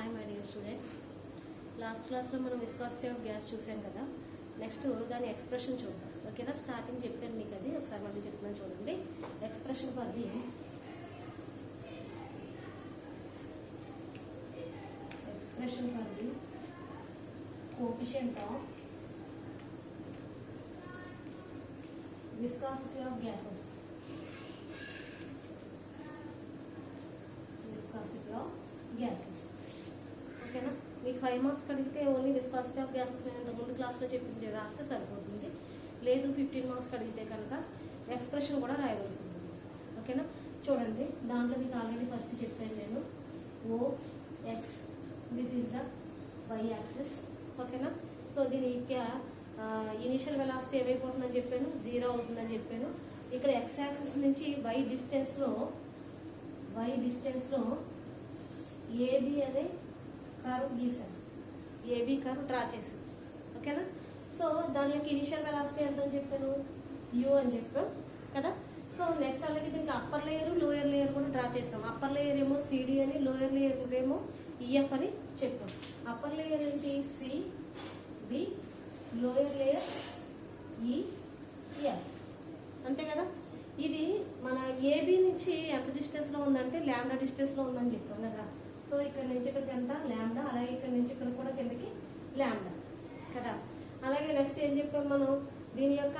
Hi my dear students. Last క్లాస్లో మనం viscosity of gas చూసాం కదా. నెక్స్ట్ దాని ఎక్స్ప్రెషన్ చూద్దాం. ఓకేనా, స్టార్టింగ్ చెప్పాను మీకు, అది ఒకసారి మళ్ళీ చెప్తున్నాను చూడండి. Expression for the coefficient of viscosity of gases. ఓకేనా, మీకు 5 మార్క్స్ అడిగితే ఓన్లీ విస్కాసిటీ ఆఫ్ గ్యాసెస్ నేను ఇంతకుముందు క్లాస్లో చెప్పించి రాస్తే సరిపోతుంది. లేదు 15 మార్క్స్ అడిగితే కనుక ఎక్స్ప్రెషన్ కూడా రాయవలసి ఉంటుంది. ఓకేనా, చూడండి, దాంట్లో మీకు ఆల్రెడీ ఫస్ట్ చెప్పాను నేను. OX, this is the Y axis. ఓకేనా, సో దీని ఇనిషియల్ వెలాసిటీ ఏమైపోతుందని చెప్పాను, 0 అవుతుందని చెప్పాను. ఇక్కడ ఎక్స్ యాక్సిస్ నుంచి వై డిస్టెన్స్లో ఏబి అనే కర్వ్ గీసాను, ఏబి కర్వ్ డ్రా చేసాను. ఓకేనా, సో దాని యొక్క ఇనిషియల్ వెలాసిటీ ఎంత అని చెప్పాను, యూ అని చెప్పాను కదా. సో నెక్స్ట్ అలాగే దీనికి అప్పర్ లేయర్ లోయర్ లేయర్ కూడా డ్రా చేసాం. అప్పర్ లేయర్ ఏమో సిడి అని, లోయర్ లేయర్ ఏమో ఈఎఫ్ అని చెప్పాం. అప్పర్ లేయర్ ఏంటి, సిడి, లోయర్ లేయర్ ఈఎఫ్, అంతే కదా. ఇది మన ఏబి నుంచి ఎంత డిస్టెన్స్లో ఉందంటే ల్యాండా డిస్టెన్స్లో ఉందని చెప్పాం కదా. సో ఇక్కడ నుంచి ఇక్కడికి ఎంత ల్యాండా, అలాగే ఇక్కడ నుంచి ఇక్కడ కూడా కిందకి ల్యాండా కదా. అలాగే నెక్స్ట్ ఏం చెప్పాం మనం, దీని యొక్క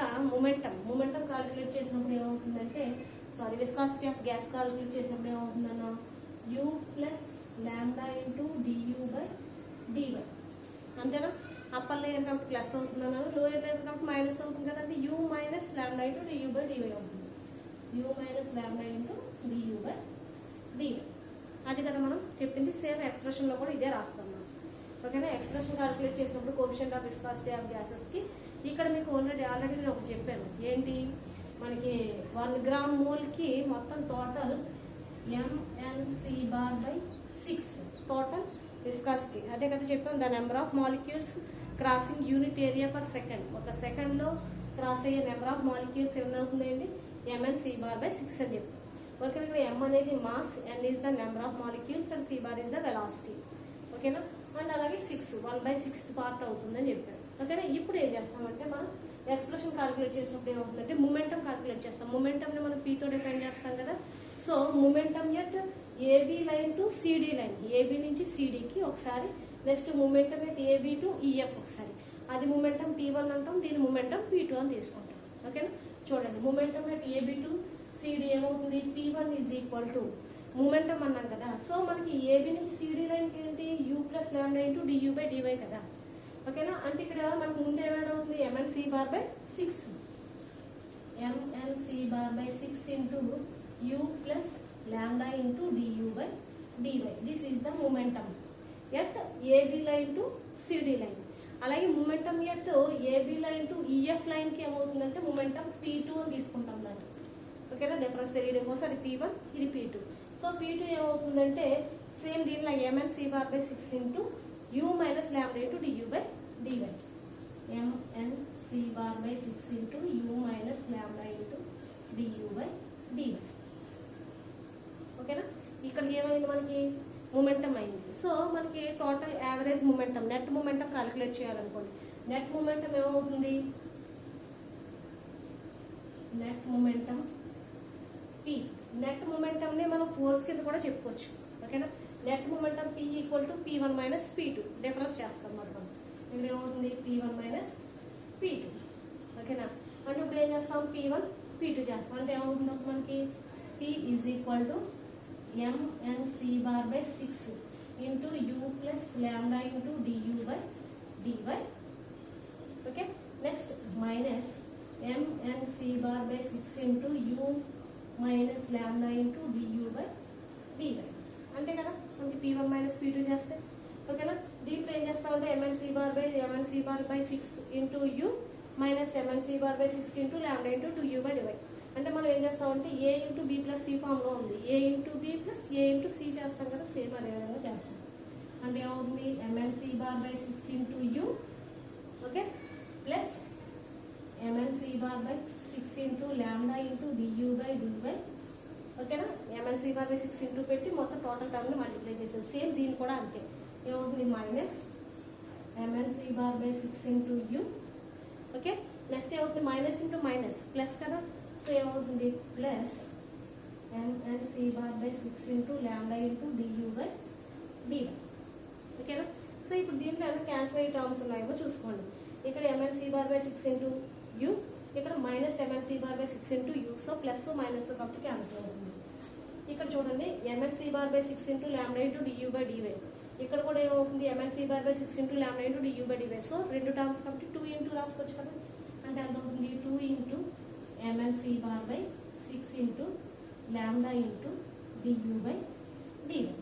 మొమెంటం కాలిక్యులేట్ చేసినప్పుడు ఏమవుతుందంటే, విస్కాసిటీ ఆఫ్ గ్యాస్ కాలిక్యులేట్ చేసినప్పుడు ఏమవుతుందన్నా, u plus lambda into du by dy, అంతేనా. అప్పర్ లేయర్ కాబట్టి ప్లస్ అవుతుంది అన్నాను, లోయర్ లేయర్ కాబట్టి మైనస్ అవుతుంది కదంటే u minus lambda into du by dy అవుతుంది. U minus lambda into du by dy, అది కదా మనం చెప్పింది. సేమ్ ఎక్స్ప్రెషన్లో కూడా ఇదే రాస్తాం మనం. ఓకేనా, ఎక్స్ప్రెషన్ క్యాలిక్యులేట్ చేసినప్పుడు కోఎఫిషియంట్ ఆఫ్ విస్కాసిటీ ఆఫ్ గ్యాసెస్కి ఇక్కడ మీకు ఆల్రెడీ నేను ఒకటి చెప్పాను. ఏంటి, మనకి 1 గ్రామ్ మోల్కి మొత్తం total MnC bar by 6 total viscosity, అదే కదా చెప్పాను. The number of molecules crossing unit area per second, ఒక సెకండ్లో క్రాస్ అయ్యే నెంబర్ ఆఫ్ మాలిక్యూల్స్ ఏమవుతుందండి, MnC బార్ బై 6 అని చెప్పి. ఓకే, ఇక్కడ M అనేది mass, N is the number of molecules and C bar is the velocity. ఓకేనా, and అలాగే 6 1/6 పార్ట్ అవుతుందని చెప్పారు. ఓకేనా, ఇప్పుడు ఏం చేస్తామంటే మనం ఎక్స్ప్రెషన్ క్యాలిక్యులేట్ చేసినప్పుడు ఏమవుతుందంటే మొమెంటం క్యాలిక్యులేట్ చేస్తాం. మొమెంటంని మనం Pతో డిఫైన్ చేస్తాం కదా. So momentum at AB line to CD line, AB నుంచి సిడికి ఒకసారి, next momentum at AB to EF ఒకసారి, అది మొమెంటం P1 అంటాం, దీని మొమెంటం P2 అని తీసుకుంటాం. ఓకేనా, చూడండి, momentum at AB to CD ఏమవుతుంది, P1 is equal to momentum అన్నాం కదా. సో మనకి ఏబి నుంచి సిడి లైన్కి ఏంటి, u plus lambda into du by dy కదా. ఓకేనా, అంటే ఇక్కడ మనకు ముందు ఏమైనా అవుతుంది, MnC bar by 6, MnC bar by 6 into u plus lambda into du by dy. This is the momentum at AB line to CD line. అలాగే momentum at AB line to EF లైన్కి ఏమవుతుందంటే మొమెంటం P2 అని తీసుకుంటాం దాన్ని. ఓకేనా, difference తెలియడం కోసం అది P1, ఇది P2. సో P2 ఏమవుతుందంటే సేమ్ దీనిలో MnC bar by 6 into u minus lambda into du by dy. MnC bar by 6 into u minus lambda into du by dy. ఓకేనా, ఇక్కడికి ఏమైంది, మనకి మొమెంటం అయింది. సో మనకి total average momentum, net momentum calculate చేయాలనుకోండి. Net momentum ఏమవుతుంది, net momentum P. Net మొమెంటంని మనం ఫోర్స్ కింద కూడా చెప్పుకోవచ్చు. ఓకేనా, net momentum P equal to P1 minus P2, difference చేస్తాం మరి మనం. ఇక్కడ ఏమవుతుంది, P1 మైనస్ P2. ఓకేనా, అంటే ఇప్పుడు ఏం చేస్తాం, P1 P2 చేస్తాం. అంటే ఏమవుతుంది మనకి, P is equal to MnC bar by 6 into u plus lambda into du by dy. Okay, next minus MnC bar by 6 into u minus lambda into du by dy, అంతే కదా. మనకి P1 minus P2 చేస్తే. ఓకేనా, దీంట్లో ఏం చేస్తామంటే MnC bar by 6 into u minus MnC bar by 6 into lambda into du by dy. అంటే మనం ఏం చేస్తామంటే A into B plus C ఫామ్లో ఉంది, A into B plus A into C చేస్తాం కదా, సేమ్ అదే విధంగా చేస్తాం. అంటే ఏమవుతుంది, MnC bar by 6 into u, okay, plus MnC bar by 6 into lambda into du by dy. ఓకేనా, MnC బార్ బై 6 ఇంటూ పెట్టి మొత్తం టోటల్ టర్మ్ ని మల్టిప్లై చేసేది. సేమ్ దీన్ని కూడా అంతే. ఏమవుతుంది minus MNC bar by 6 into u. Okay, next ఏమవుతుంది మైనస్ ఇంటూ మైనస్ ప్లస్ కదా, సో ఏమవుతుంది plus MNC bar by 6 into lambda into du by dy. ఓకేనా, సో ఇప్పుడు దీంట్లో ఏమైనా క్యాన్సిల్ అయ్యే టర్మ్స్ ఉన్నాయేమో చూసుకోండి. ఇక్కడ MNC bar by 6 into u, ఇక్కడ minus MNC bar by 6 into u. So plus minus కాబట్టి క్యాన్సిల్ అవుతుంది. ఇక్కడ చూడండి MNC bar by 6 into lambda into du by dy. ఇక్కడ కూడా ఏమవుతుంది MNC bar by 6 into lambda into du by dy. So రెండు terms కాబట్టి 2 ఇంటూ రాసుకోవచ్చు కదా, అంటే ఎంత అవుతుంది 2 into MNC bar by 6 into lambda into du by dy.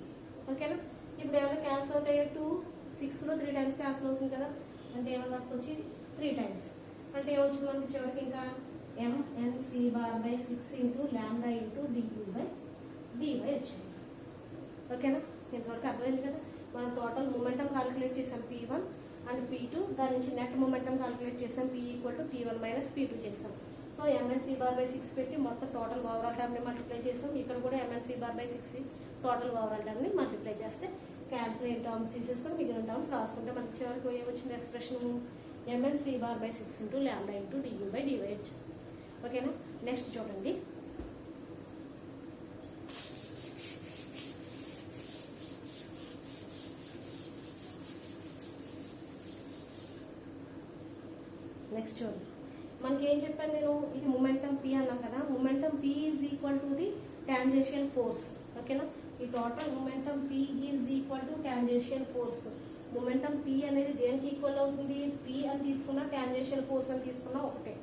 ఓకేనా, ఇప్పుడు ఏమైనా క్యాన్సిల్ అవుతాయి 2 6లో 3 టైమ్స్ క్యాన్సిల్ అవుతుంది కదా, అంటే ఏమైనా రాసుకోవచ్చు 3 టైమ్స్. అంటే ఏమొచ్చింది మనకి చివరికి ఇంకా MNC bar by 6 into lambda into du by dy వచ్చింది. ఓకేనా, ఇంతవరకు అర్థమైంది కదా. మనం టోటల్ మొమెంటం క్యాలిక్యులేట్ చేసాం P1 అండ్ P2, దాని నుంచి నెట్ మొమెంటం క్యాలిక్యులేట్ చేసాం P equal to P1 minus P2 చేసాం. సో ఎంఎన్సి బార్ బై 6 పెట్టి మొత్తం టోటల్ ఓవరాల్ టర్మ్ ని మల్టిప్లై చేసాం. ఇక్కడ కూడా MNC bar by 6 total overall term ని మల్టిప్లై చేస్తే క్యాన్సిల్ అయిన టర్మ్స్ తీసేసుకొని మిగిలిన టర్మ్స్ రాసుకుంటే మనకి చివరికి ఏమొచ్చింది expression MNC bar by 6 into lambda into du by dy వచ్చింది. ఓకేనా, నెక్స్ట్ చూడండి. నెక్స్ట్ చూడండి, మనకి ఏం చెప్పాను నేను, ఇది మొమెంటం P అన్నాం కదా. Momentum P is equal to the tangential force. ఓకేనా, ఈ total momentum P is equal to tangential force. Momentum P అనేది దేనికి ఈక్వల్ అవుతుంది, P అని తీసుకున్నా టాంజెన్షియల్ ఫోర్స్ అని తీసుకున్నా ఒకటే.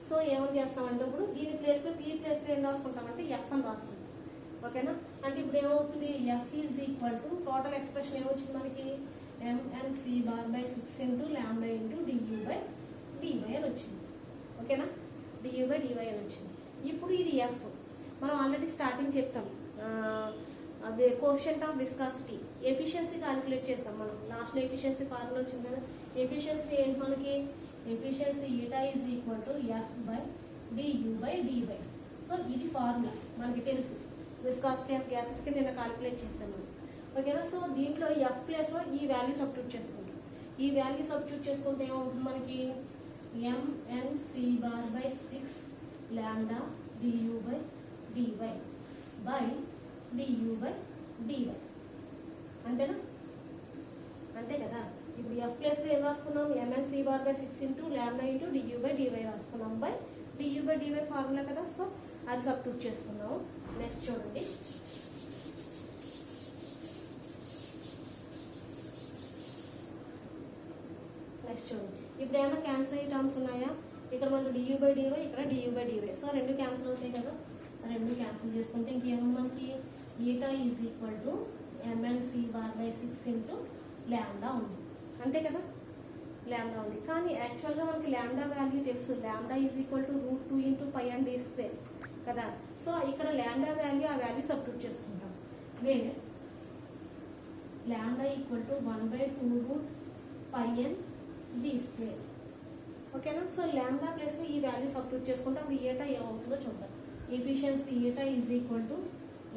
సో ఏమని చేస్తామంటే ఇప్పుడు దీని ప్లేస్లో P ప్లేస్లో ఏం రాసుకుంటామంటే F అని రాసుకుంటాం. ఓకేనా, అంటే ఇప్పుడు ఏమవుతుంది F is equal to total expression ఏమొచ్చింది మనకి MNC bar by 6 into lambda into du by dy అని వచ్చింది. ఓకేనా, డియూ బై డివై అని వచ్చింది. ఇప్పుడు ఇది ఎఫ్ మనం ఆల్రెడీ స్టార్టింగ్ చెప్తాం, అదే coefficient of viscosity efficiency calculate చేస్తాం మనం. లాస్ట్లో ఎఫిషియన్సీ ఫార్ములా వచ్చింది కదా. ఎఫిషియన్సీ ఏంటి మనకి, efficiency eta is equal to F by du by dy. So ఇది ఫార్ములా మనకి తెలుసు, విస్కాసిటీ ఆఫ్ గ్యాసెస్ కి నేను క్యాలిక్యులేట్ చేస్తాను మనం. ఓకేనా, సో దీంట్లో ఎఫ్ ప్లేస్లో ఈ వాల్యూ సబ్స్టిట్యూట్ చేసుకుంటాం. ఈ వాల్యూ సబ్స్టిట్యూట్ చేసుకుంటే ఏమవుతుంది మనకి MNC bar by 6 lambda du by dy by du by dy. అంతేనా, అంతే కదా. ఇప్పుడు ఎఫ్ ప్లేస్ లో ఏం రాసుకున్నాం, MNC bar by 6 into lambda into du by dy రాసుకున్నాం by du by dy formula కదా. సో అది సబ్స్టిట్యూట్ చేసుకున్నాము. నెక్స్ట్ చూడండి, నెక్స్ట్ చూడండి, ఇప్పుడు ఏమైనా క్యాన్సిల్ అయ్యే టర్మ్స్ ఉన్నాయా, ఇక్కడ మనకు డియూ బై డివై, ఇక్కడ డియూ బై డివై. సో రెండు క్యాన్సిల్ అవుతాయి కదా, రెండు క్యాన్సిల్ చేసుకుంటే ఇంకేమో మనకి eta is equal to MNC bar by 6 into ల్యాండా ఉంది. అంతే కదా, ల్యాండా ఉంది. కానీ యాక్చువల్గా మనకి ల్యాండా వాల్యూ తెలుసు, lambda is equal to √2 into pi and D square కదా. సో ఇక్కడ ల్యాండా వాల్యూ ఆ వాల్యూ సబ్స్టిట్యూట్ చేసుకుంటాం. వేరే lambda equal to 1/2 √πn D square. ఓకేనా, సో ల్యాండా ప్లస్ ఈ వాల్యూ సబ్స్టిట్యూట్ చేసుకుంటే అప్పుడు ఈటా ఏమవుతుందో చూద్దాం. Efficiency eta is equal to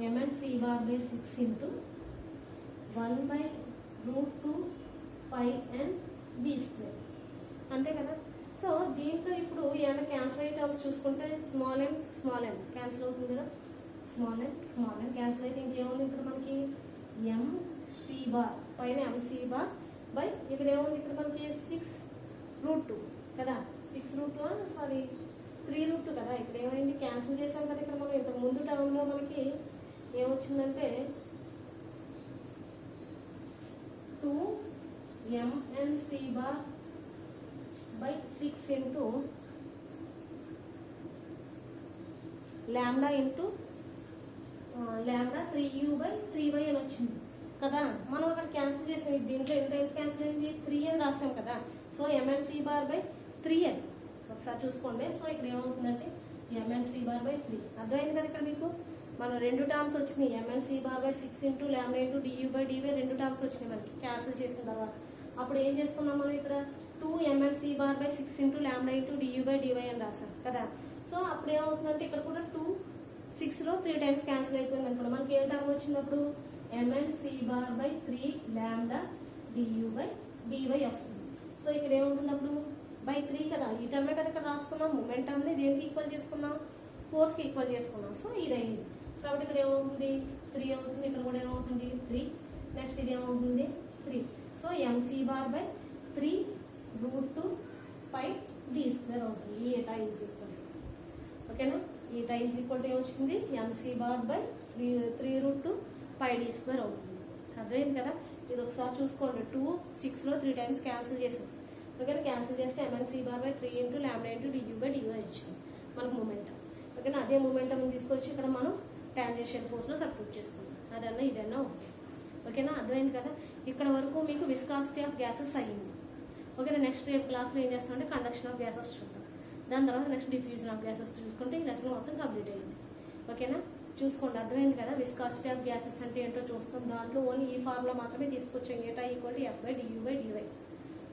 MNC bar by 6 into 1/√2πn D square. అంతే కదా. సో దీంట్లో ఇప్పుడు ఏమైనా క్యాన్సిల్ అయ్యే టర్మ్స్ చూసుకుంటే స్మాల్ ఎన్ క్యాన్సిల్ అవుతుంది కదా. స్మాల్ ఎన్ క్యాన్సిల్ అయితే ఇంకేముంది ఇక్కడ మనకి ఎంసి బార్ పైన ఎంసి బార్ బై ఇక్కడ ఏముంది ఇక్కడ మనకి 6√2 కదా. 6√2 సారీ 3√2 కదా. ఇక్కడ ఏమైంది క్యాన్సిల్ చేసాం కదా. ఇక్కడ మనం ఇంతకు ముందు టర్మ్లో మనకి ఏమొచ్చిందంటే 2mnc bar by 6 into lambda into lambda 3u by 3y అని వచ్చింది కదా. మనం అక్కడ క్యాన్సిల్ చేసాం. దీంట్లో ఎన్ని టైమ్స్ క్యాన్సిల్ అయింది, 3 అని రాసాం కదా. సో ఎంఎన్సి బార్ బై 3 అని ఒకసారి చూసుకోండి. సో ఇక్కడ ఏమవుతుందంటే ఎంఎన్సి బార్ బై 3 అర్థమైంది కదా. ఇక్కడ మీకు మనం రెండు టర్మ్స్ వచ్చినాయి, MNC bar by 6 into lambda into du by dy రెండు టర్మ్స్ వచ్చినాయి మనకి క్యాన్సిల్ చేసిన తర్వాత. అప్పుడు ఏం చేసుకున్నాం మనం ఇక్కడ 2mnc bar by 6 into lambda into du by dy అని రాసాం కదా. సో అప్పుడు ఏమవుతుందంటే ఇక్కడ కూడా 2 6లో 3 టైమ్స్ క్యాన్సిల్ అయిపోయింది అనుకోండి. మనకి ఏ టర్మ్ వచ్చినప్పుడు ఎంఎన్సి బార్ బై 3 ల్యాండా du బై dy వస్తుంది. సో ఇక్కడ ఏముంటుంది అప్పుడు బై 3 కదా, ఈ టర్మే కదా ఇక్కడ రాసుకున్నాం. మొమెంటమ్ని దేనికి ఈక్వల్ చేసుకున్నాం, ఫోర్స్కి ఈక్వల్ చేసుకున్నాం. సో ఇది అయింది కాబట్టి ఇక్కడ ఏమవుతుంది 3 అవుతుంది, ఇక్కడ కూడా ఏమవుతుంది 3. నెక్స్ట్ ఇది ఏమవుతుంది 3. So mc bar by 3 root 2 pi d square అవుతుంది. ఈ ఈటా ఈజ్ ఈక్వల్, ఓకేనా. ఈటా ఈజ్ ఈక్వల్ ఏమొచ్చింది mc bar by 3 root 2 pi d square అవుతుంది. అర్థమైంది కదా. ఇది ఒకసారి చూసుకోండి. 2 6లో 3 టైమ్స్ క్యాన్సిల్ చేసాం, ఓకేనా. క్యాన్సిల్ చేస్తే mnc bar by 3 into lambda into du by dy వచ్చింది మనకు మొమెంటం, ఓకేనా. అదే మొమెంటం తీసుకొచ్చి ఇక్కడ మనం టాంజెన్షియల్ ఫోర్స్లో సబ్స్టిట్యూట్ చేసుకున్నాం. అదన్నా ఇదన్నా ఓకే, ఓకేనా. అర్థమైంది కదా. ఇక్కడ వరకు మీకు విస్కాసిటీ ఆఫ్ గ్యాసెస్ అయ్యింది, ఓకేనా. నెక్స్ట్ రేపు క్లాస్లో ఏం చేస్తామంటే కండక్షన్ ఆఫ్ గ్యాసెస్ చూద్దాం. దాని తర్వాత నెక్స్ట్ డిఫ్యూజన్ ఆఫ్ గ్యాసెస్ చూసుకుంటే ఈ లెసన్ మొత్తం కంప్లీట్ అయ్యింది, ఓకేనా. చూసుకోండి, అర్థమైంది కదా. విస్కాసిటీ ఆఫ్ గ్యాసెస్ అంటే ఏంటో చూస్తాం. దాంట్లో ఓన్లీ ఈ ఫార్ములా మాత్రమే తీసుకొచ్చాం, eta equal to f by du by dy,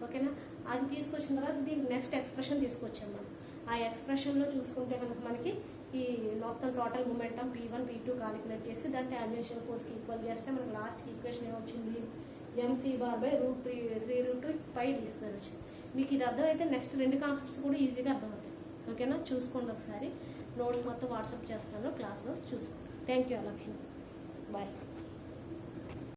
ఓకేనా. అది తీసుకొచ్చిన తర్వాత దీనికి నెక్స్ట్ ఎక్స్ప్రెషన్ తీసుకొచ్చాం మనం. ఆ ఎక్స్ప్రెషన్లో చూసుకుంటే కనుక మనకి ఈ మొత్తం total momentum P1 P2 calculate చేసి దాన్ని టాంజెన్షియల్ ఫోర్స్కి ఈక్వల్ చేస్తే మనకి లాస్ట్ ఈక్వేషన్ ఏమొచ్చింది mc bar by root 3 root 2 pi d square వచ్చింది. మీకు ఇది అర్థమైతే నెక్స్ట్ 2 కాన్సెప్ట్స్ కూడా ఈజీగా అర్థమవుతాయి, ఓకేనా. చూసుకోండి ఒకసారి. నోట్స్ మొత్తం వాట్సాప్ చేస్తాను, క్లాస్లో చూసుకోండి. Thank you all of you, bye.